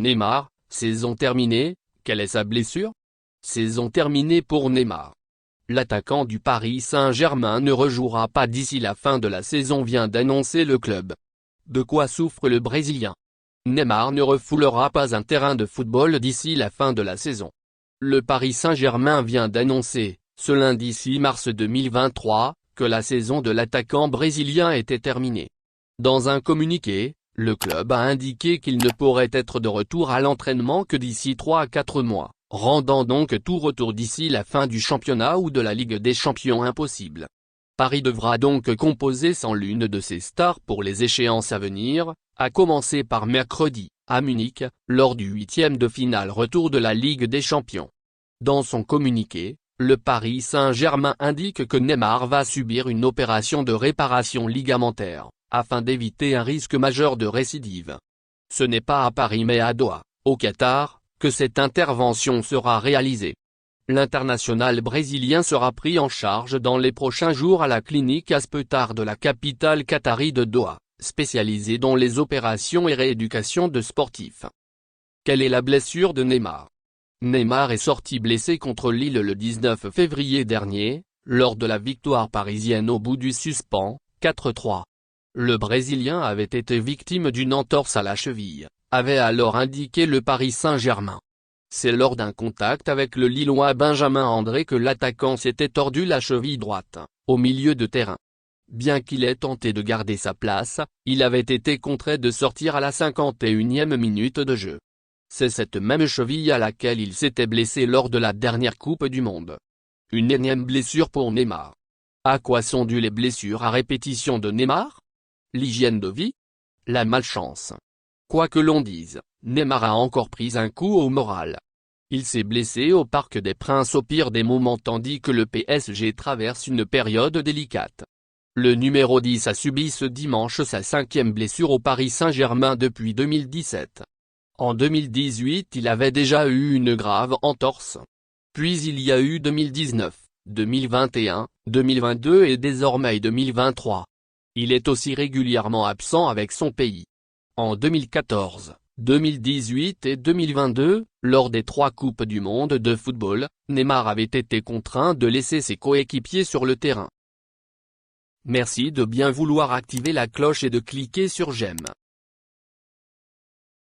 Neymar, saison terminée, quelle est sa blessure? Saison terminée pour Neymar. L'attaquant du Paris Saint-Germain ne rejouera pas d'ici la fin de la saison, vient d'annoncer le club. De quoi souffre le Brésilien? Neymar ne refoulera pas un terrain de football d'ici la fin de la saison. Le Paris Saint-Germain vient d'annoncer, ce lundi 6 mars 2023, que la saison de l'attaquant brésilien était terminée. Dans un communiqué, le club a indiqué qu'il ne pourrait être de retour à l'entraînement que d'ici 3 à 4 mois, rendant donc tout retour d'ici la fin du championnat ou de la Ligue des Champions impossible. Paris devra donc composer sans l'une de ses stars pour les échéances à venir, à commencer par mercredi, à Munich, lors du 8e de finale retour de la Ligue des Champions. Dans son communiqué, le Paris Saint-Germain indique que Neymar va subir une opération de réparation ligamentaire, afin d'éviter un risque majeur de récidive. Ce n'est pas à Paris mais à Doha, au Qatar, que cette intervention sera réalisée. L'international brésilien sera pris en charge dans les prochains jours à la clinique Aspetar de la capitale qatari de Doha, spécialisée dans les opérations et rééducation de sportifs. Quelle est la blessure de Neymar? Neymar est sorti blessé contre Lille le 19 février dernier, lors de la victoire parisienne au bout du suspens, 4-3. Le Brésilien avait été victime d'une entorse à la cheville, avait alors indiqué le Paris Saint-Germain. C'est lors d'un contact avec le Lillois Benjamin André que l'attaquant s'était tordu la cheville droite, au milieu de terrain. Bien qu'il ait tenté de garder sa place, il avait été contraint de sortir à la 51e minute de jeu. C'est cette même cheville à laquelle il s'était blessé lors de la dernière Coupe du Monde. Une énième blessure pour Neymar. À quoi sont dues les blessures à répétition de Neymar? L'hygiène de vie? La malchance? Quoi que l'on dise, Neymar a encore pris un coup au moral. Il s'est blessé au Parc des Princes au pire des moments tandis que le PSG traverse une période délicate. Le numéro 10 a subi ce dimanche sa 5e blessure au Paris Saint-Germain depuis 2017. En 2018 il avait déjà eu une grave entorse. Puis il y a eu 2019, 2021, 2022 et désormais 2023. Il est aussi régulièrement absent avec son pays. En 2014, 2018 et 2022, lors des 3 Coupes du Monde de football, Neymar avait été contraint de laisser ses coéquipiers sur le terrain. Merci de bien vouloir activer la cloche et de cliquer sur j'aime.